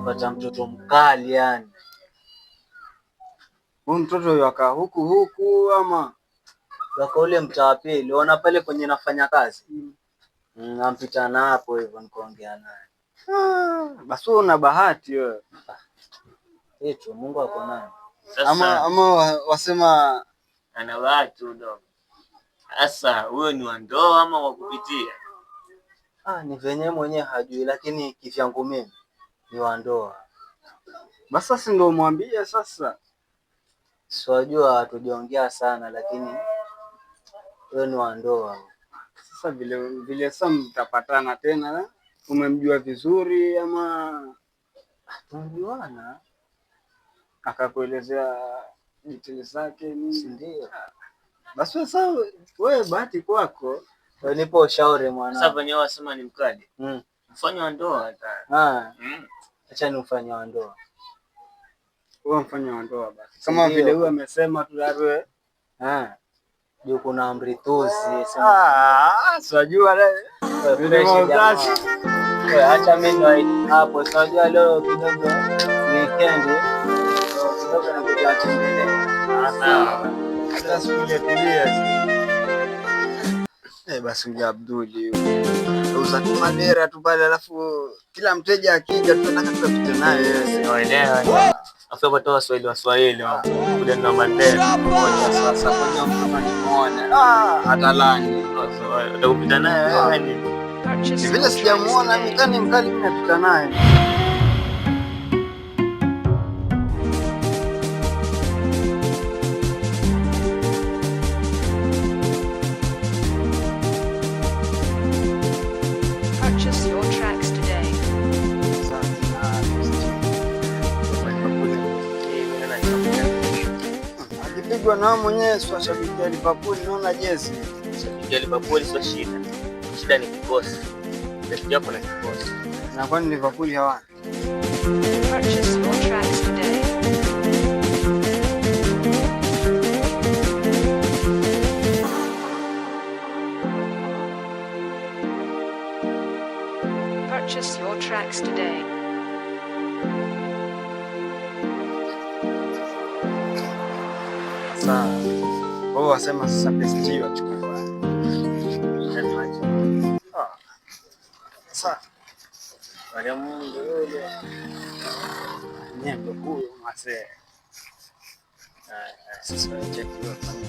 nimepata mtoto mkali yani. Huyu mtoto yaka huku ama yaka ule mtaa wa pili, unaona pale kwenye nafanya kazi. Nampita na hapo hivyo nikaongea naye. Basi una bahati wewe. Hicho Mungu ako naye. Ama wasema ana watu ndo. Sasa huyo ni wa ndoa ama wa kupitia? Ni venye mwenyewe hajui, lakini kivyangu mimi ni wa ndoa. Basi sasa ndio mwambie sasa. Siwajua hatujaongea sana, lakini wewe ni wa ndoa. Sasa vile sasa mtapatana tena, umemjua vizuri ama tunajuana? Akakuelezea details zake nini? Ndio. Basi sasa wewe bahati kwako. Wewe nipo ushauri mwana. Sasa wenyewe wasema ni mkali. Mfanye wa ndoa hata. Acha ni mfanye wa ndoa. Wewe mfanye wa ndoa basi. Kama vile huyu amesema tularwe. Ndio kuna amri tozi. Sijajua leo. Acha mimi hapo, sijajua leo kidogo weekend. Kidogo na kujatembelea. Sawa. Hata sikuje tulia. Basi ule Abduli uza tu madera tu pale, alafu kila mteja akija tunataka tupite naye. Sielewa. Afu hapo toa Swahili kuja na madera. Sasa kwa mtu animuone atalani. Utakupita naye yani. Ni vile sijamuona mkani mkali, mimi napita naye. Akipigwa na mwenyewe sio shabiki ya Liverpool, naona jezi. Shabiki ya Liverpool sio shida. Shida ni kikosi. Shabiki yako na kikosi. Na kwani Liverpool hawana? Purchase your tracks today. Purchase your tracks today. Sasa wao wasema sasa PSG wachukue. Sasa wale Mungu yule nyembe huyo mase. Sasa cheki hiyo kama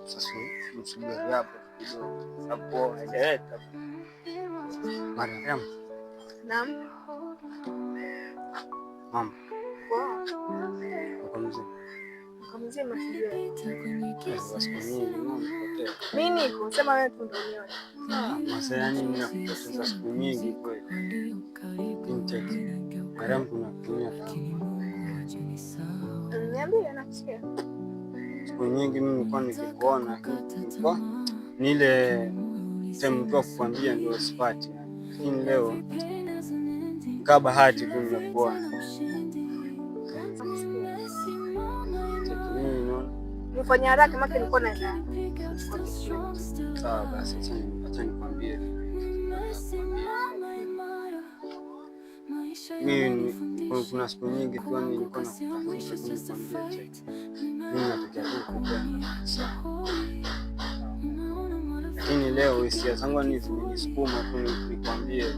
sasa msubiri hapo kidogo. Hapo hajaeta. Mariam. Naam. Mama. Uko mzima sijui. Mimi niko sema wewe tu ndio unione. Masa yani ninapoteza siku nyingi kweli. Mariam tunatumia niambie nakusikia. Siku nyingi mimi nilikuwa nikikuona kwa ni ile sema tu kukwambia ndio sipati. Lakini leo kwa bahati tu nimekuona. Nifanye haraka maki nilikuwa naenda. Sawa basi acha nikwambie. Mimi kuna siku nyingi tu nilikuwa nakutafuta nikwambie. Mimi nataka kukupa. Lakini leo hisia zangu ni zimenisukuma tu nikwambie.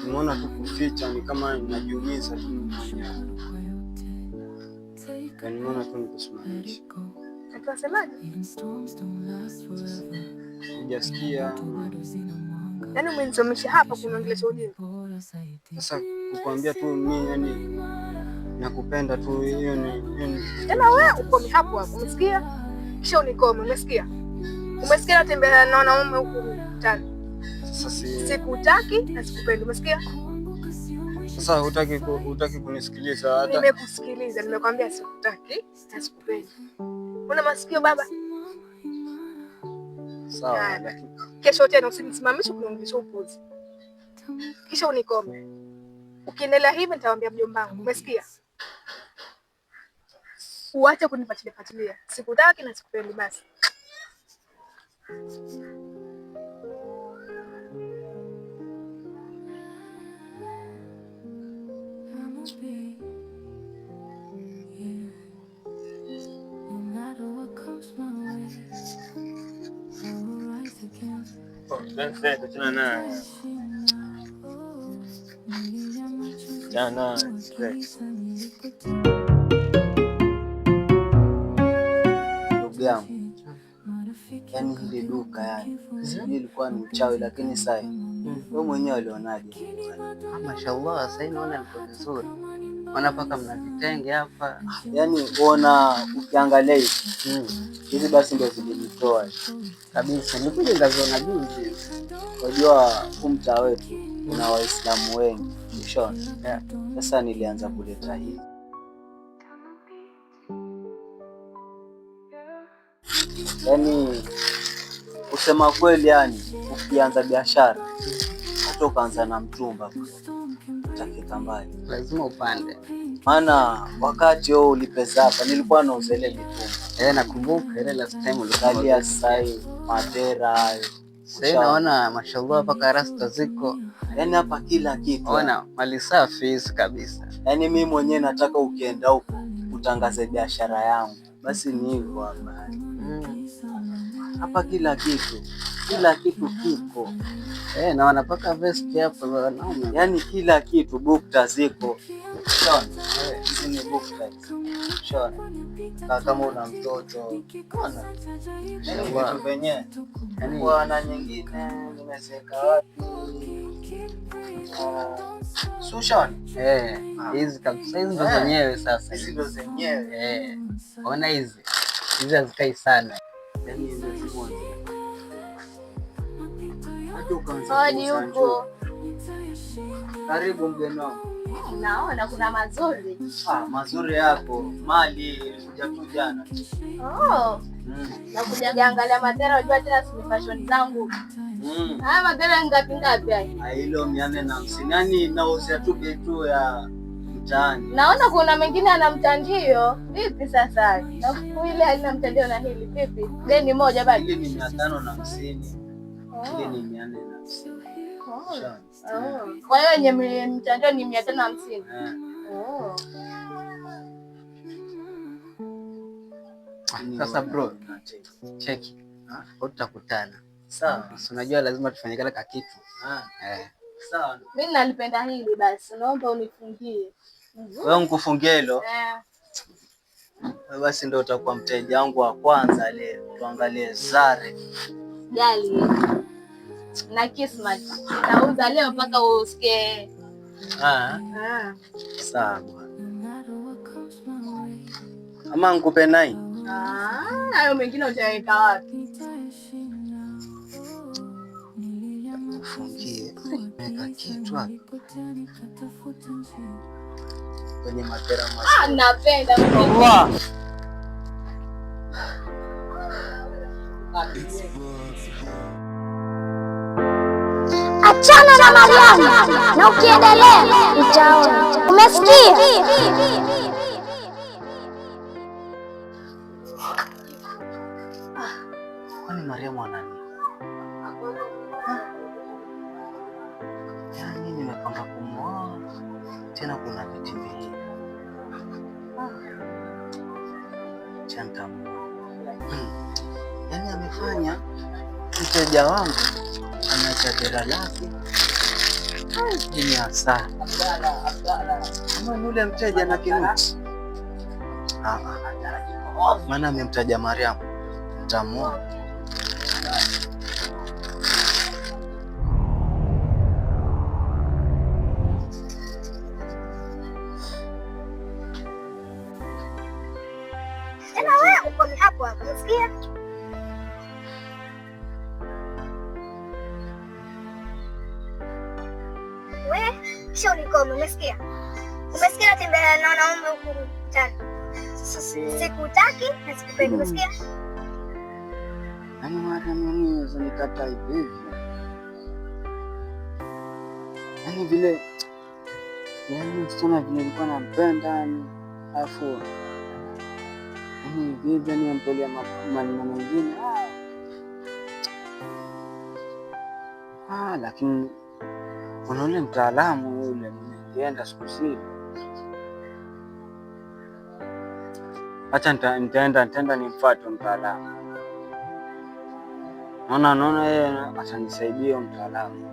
Nimeona tu kuficha ni kama ninajiumiza tu mwenyewe. Nimeona tu nikusimamisha. Atasemaje? Hujasikia? Yaani umenisomesha hapa kuongelesha ujinga. Sasa kukwambia tu mimi yani nakupenda tu, hiyo ni tena wewe uko hapo hapo, umesikia? Kisha unikome, umesikia? Umesikia natembea na wanaume huku mtaani. Sasa sikutaki na sikupendi, umesikia? Sasa hutaki kunisikiliza hata. Nimekusikiliza, nimekwambia sikutaki na sikupendi. Una masikio baba? Sawa. Kesho tena usinisimamishe kuniongelesha upuzi. Kisha unikome. Ukiendelea hivi nitawaambia mjomba wangu, umesikia? Uache kunifuatilia. Sikutaki na sikupendi basi. Ndugu yangu, yani hili duka yani sijui ilikuwa ni uchawi, lakini sasa wewe mwenyewe alionaje? Mashallah, sasa naona liko vizuri. Maana paka mna vitenge hapa. Yani uona ukiangalia hizi basi ndio zilinitoa Kabisa. Nikuja ngaziona juzi. Unajua mtaa wetu kuna Waislamu wengi. Mshona. Sasa nilianza kuleta hii. Yani kusema kweli, yani ukianza biashara hata ukaanza na mtumba utafika mbali. Lazima upande. Maana wakati wewe ulipeza hapa nilikuwa nauza ile mitumba. Nakumbuka ile last time ulikalia sai madera hayo. Sasa naona mashallah paka rasta ziko. Yani hapa kila kitu. Ona mali safi hizi kabisa. Yani mimi mwenyewe nataka ukienda huko utangaze biashara yangu. Basi ni hivyo hapa. Hapa kila kitu kiko. Naona paka vest hapo wanaume. Yani kila kitu, bukta ziko. Shona. Hizi ni bukta. Shona. Kama una mtoto. Ona. Yani vitu venyewe. Yani wana nyingine nimeseka wapi? Shona. Hizi kabisa, hizi ndo zenyewe sasa. Hizi ndo zenyewe. Ona hizi hazikai sana. Yani hizi zimoja. Hodi huko. Karibu mgeni wangu. Naona kuna mazuri. Mazuri yako. Mali ilikuja tu jana. Na kuja angalia madera, unajua tena si fashion zangu. Haya madera ngapi haya? Hilo 450. Yani nauzia tu bei tu ya mtaani. Naona kuna mengine ana mtandio. Vipi sasa? Na ile halina mtandio na hili vipi? Deni moja bado. Hili ni 550. Hili ni 450. Kwa hiyo yenye mtandio ni 550. Sasa bro, cheki. Tutakutana. Sawa. Unajua lazima tufanye kile kitu. Sawa. Mimi nalipenda hili basi. Naomba unifungie. Wewe nikufungie hilo? Basi ndio utakuwa mteja wangu wa kwanza leo. Tuangalie Zare. Jali. Na Kismat. Nauza leo mpaka usikie. Sawa. Ama nikupe nai? Hayo mengine utaweka wapi? Fungie. Weka kitu hapo. Kwenye madera mazuri. Napenda. Allah. Achana na Mariamu na ukiendelea utaona. Umesikia? Kwani Mariamu anani? Yani nimepanga kumuoa tena, kuna viti vingi. Chantamu. Yani amefanya mteja wangu anacha dera lake. Ni hasara. Kama yule mteja na kinuti. Maana amemtaja Mariamu. Mtamuoa. Unasikia? Sio nikome, umesikia? Umesikia natembea na wanaume huku mtaani. Sikutaki na sikupendi, umesikia? Yaani Mariamu unaweza nikata hivi. Yaani vile msichana vile nilikuwa nampenda yani, alafu vipi ni mpolea maneno mengine. Lakini kuna ule mtaalamu yule nilienda siku zile. Acha nitaenda nimfuate mtaalamu. naona yeye atanisaidia mtaalamu.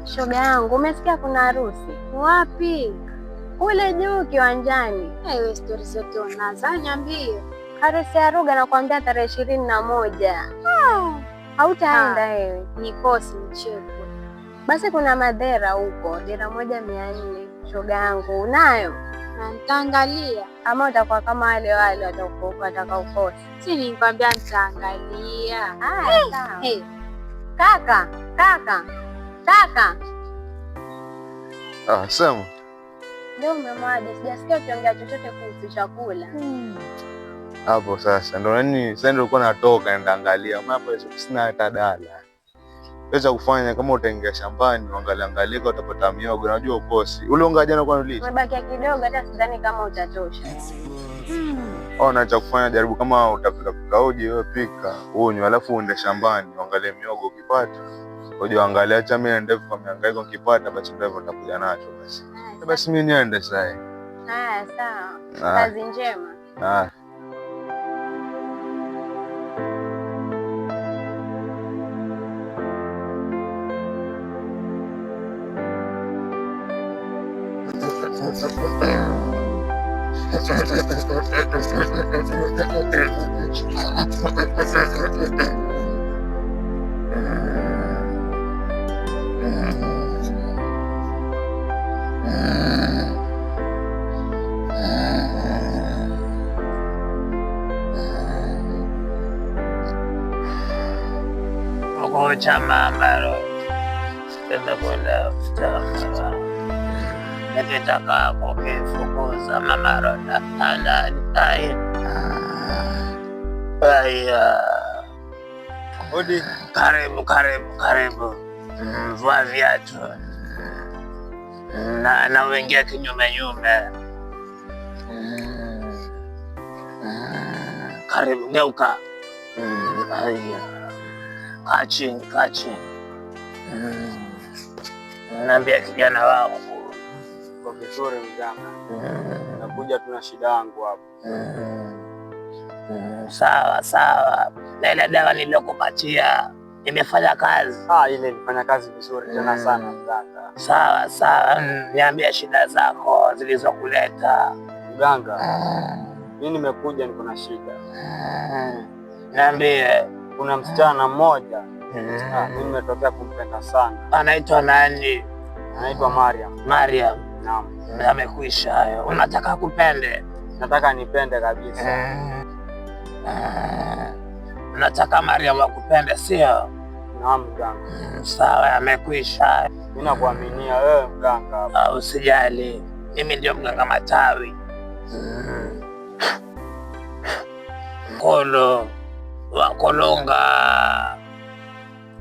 Shoga yangu, umesikia kuna harusi? Wapi? Kule juu kiwanjani. Wewe story zote unazo, niambie. Harusi ya Ruga nakwambia tarehe 21. Hautaenda wewe? Nikosi mcheko. Basi kuna madera huko, dera 1,400. Shoga yangu, unayo? Na nitaangalia. Ama utakuwa kama wale watakaokosa. Si nikwambia nitaangalia. Haya, sawa. Kaka. Sema. Leo umemwaje? Sijasikia ukiongea chochote kuhusu chakula. Hapo sasa ndo nani sasa ndio uko natoka naenda angalia. Mambo sina hata dala. Weza kufanya kama utaingia shambani uangalie utapata miogo. Unajua ukosi. Ule unga jana kwa nilisi. Umebaki kidogo hata sidhani kama utatosha. Ona cha kufanya jaribu kama utapika uji wewe pika. Unywe alafu uende shambani uangalie miogo ukipata. Uje angalia acha mimi nende kwa mihangaiko nikipata basi ndio nitakuja nacho basi. Basi mimi niende sasa. Haya sawa. Kazi njema. Chama ambalo sitenda kwenda futama nikitaka kukifukuza mama Roda anadai. Odi. Karibu. Vua viatu na uingia kinyume. Karibu, geuka. Kaa chini. Naambia kijana wangu. Kwa vizuri mganga. Nakuja tuna shida yangu hapo. Sawa. Na ile dawa niliyokupatia imefanya kazi? Ile ilifanya kazi vizuri tena sana mganga. Sawa. Niambia shida zako zilizokuleta. Mganga. Mimi nimekuja niko na shida. Niambie. Kuna msichana mmoja mimi nimetokea kumpenda sana. Anaitwa nani? Anaitwa Mariam. Naam. Amekwisha hayo. Unataka kupende? Nataka nipende kabisa. Unataka Mariam akupende sio? Naam mganga. Sawa, amekwisha. Mimi nakuaminia wewe mganga. Usijali. Mimi ndio mganga matawi. Kolo Wakolonga,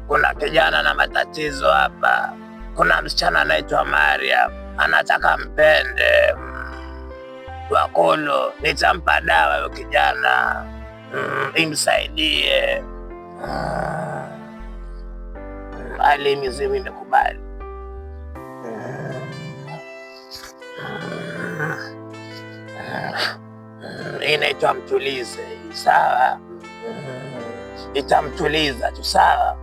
kuna kijana na matatizo hapa. Kuna msichana anaitwa Mariam, anataka mpende. Wakolo, nitampa dawa huyo kijana, imsaidie. Hali mizimu imekubali. Inaitwa mtulize, sawa? Itamtuliza tu, sawa?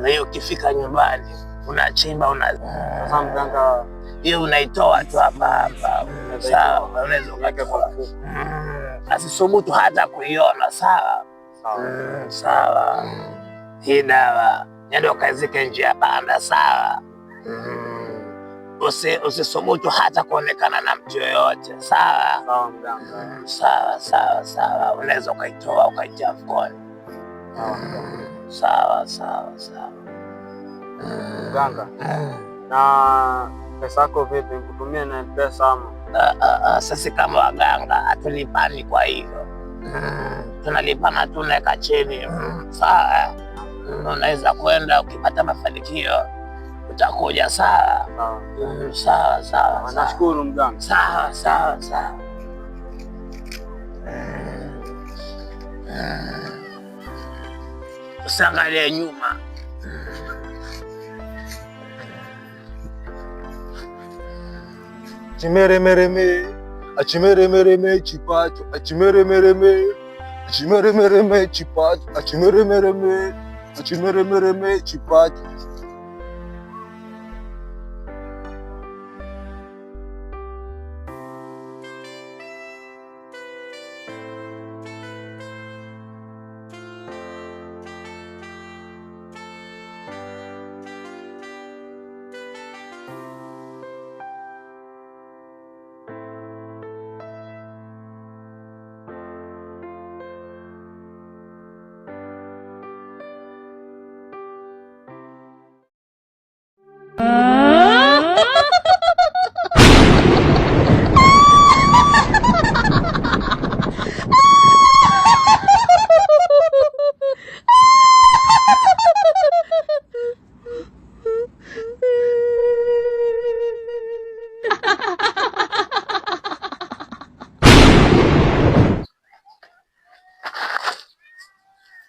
Hiyo ukifika nyumbani unachimba Sasa mganga, hiyo unaitoa tu hapa, sawa? Unaweza ukaweka kwa mfuko. Asisubutu hata kuiona, sawa? Sawa. Hii dawa ndio kaizike njia panda, sawa? Usisubutu hata kuonekana na mtu yoyote, sawa? Sawa mganga. Sawa. Unaweza ukaitoa ukaitia mfukoni. Sawa. Mganga. Na pesa yako vipi? Nikutumie na pesa ama? Sisi kama waganga hatulipani, kwa hivyo tunalipana tunaweka chini, sawa? Unaweza kwenda ukipata mafanikio utakuja, sawa? Sawa. Nashukuru mganga. Sawa. Usiangalie nyuma. Chimeremereme, achimeremereme chipacho, achimeremereme, achimeremereme chipacho, achimeremereme, achimeremereme chipacho.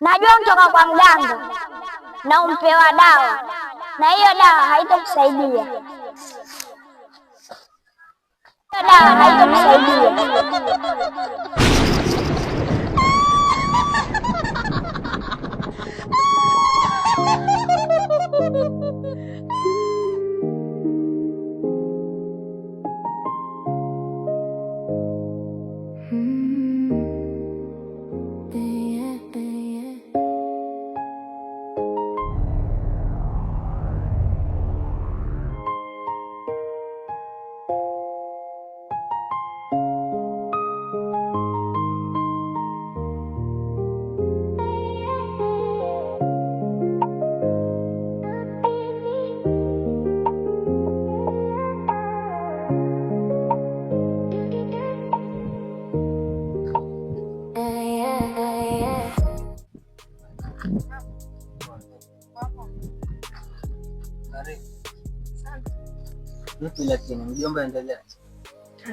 Najua mtoka kwa mganga na umpewa dawa, na hiyo dawa haitakusaidia. Vipi lakini mjomba, endelea.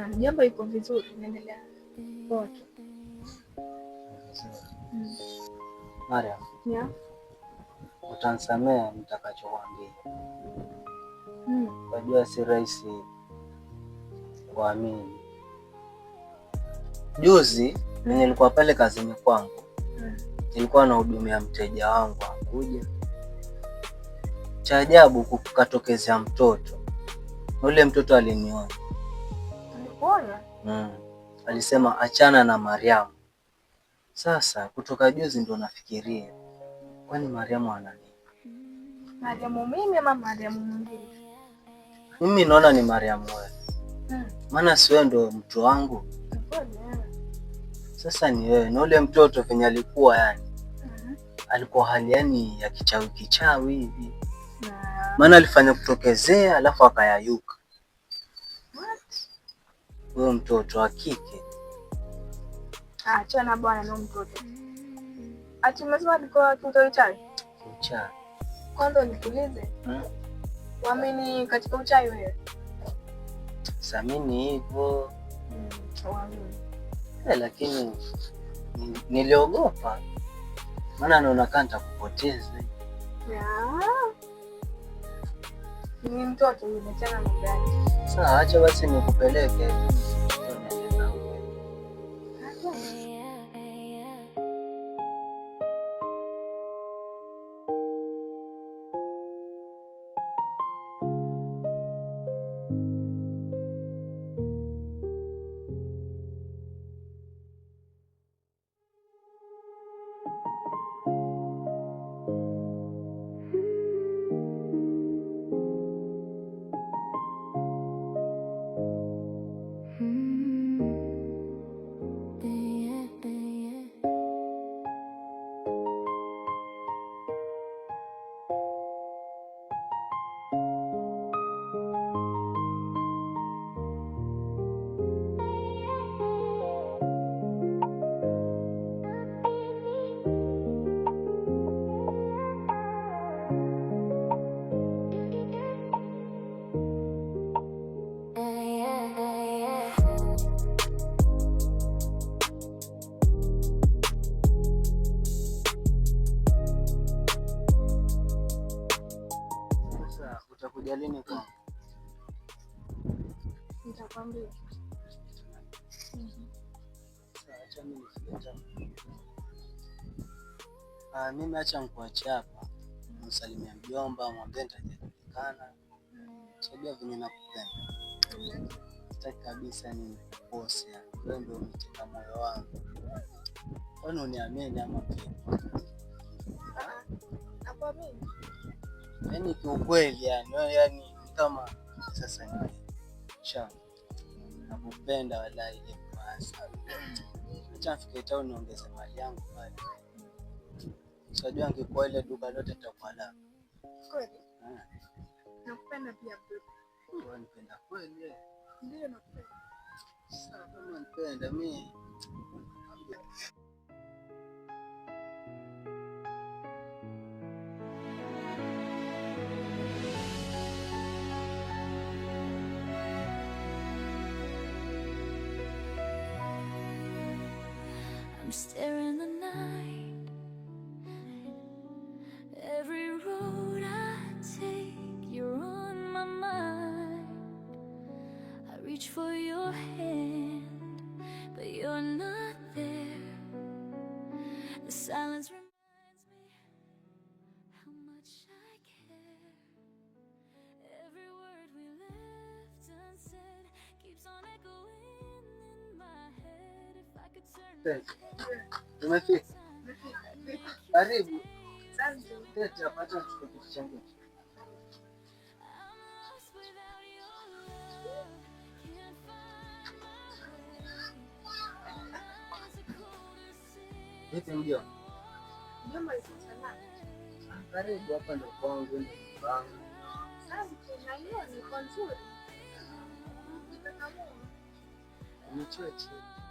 Mjomba yuko vizuri, naendelea poa tu. Mariam, utanisamea nitakachokwambia. Unajua si rahisi kuamini. Juzi nilikuwa pale kazini kwangu, nilikuwa nahudumia mteja wangu akuja. Cha ajabu kukatokezea mtoto. Ule mtoto aliniona. Alikuona? Alisema achana na Mariamu. Sasa kutoka juzi ndo nafikiria, kwani Mariamu ana nini? Mariamu mimi ama Mariamu mwingine? Mimi naona ni Mariamu wewe. Maana si wewe ndo mtu wangu. Sasa ni wewe. Na ule mtoto venye alikuwa yani. Alikuwa hali yani ya kichawi hivi. Maana alifanya kutokezea alafu akayayuka. Huyo mtoto wa kike. Achana bwana na mtoto. Ati umesema alikuwa mtoto uchawi? Uchawi. Kwanza nikuulize. Waamini katika uchawi wewe? Samini hivyo. Waamini. Lakini niliogopa. Maana naona kama nitakupoteza. Ni mtoto yule, achana na gani. Sawa, acha basi nikupeleke. Utakuja lini kwangu? Nitakwambia. Acha mimi nifike. Mimi acha nikuache hapa. Msalimia mjomba, mwambie nitajulikana. Sijua venye nakupenda. Sitaki kabisa ni bosi. Wewe ndio umeteka moyo wangu. Kwani uniamini ama vipi? Nakuamini. Yaani kiukweli yani kama sasa ni cha nakupenda wallahi ile basi. Acha nifike town niongeze mali yangu pale. Unajua angekuwa ile duka lote litakuwa la. Kweli? Nakupenda pia bro. Wewe unipenda kweli? Ndio nakupenda. Sawa kama unipenda mimi. I'm staring the night. Every road I take, you're on my mind. I reach for your hand, but you're not there. The silence reminds me how much I care. Every word we left unsaid keeps on echoing in my head. If I could turn Umefika? Karibu. Asante. Tete apata kitu changu. Vipi mjomba? Mjomba yuko salama. Karibu hapa ndo kwangu ndio kwangu. Asante. Na hiyo ni nzuri. Ni chochote.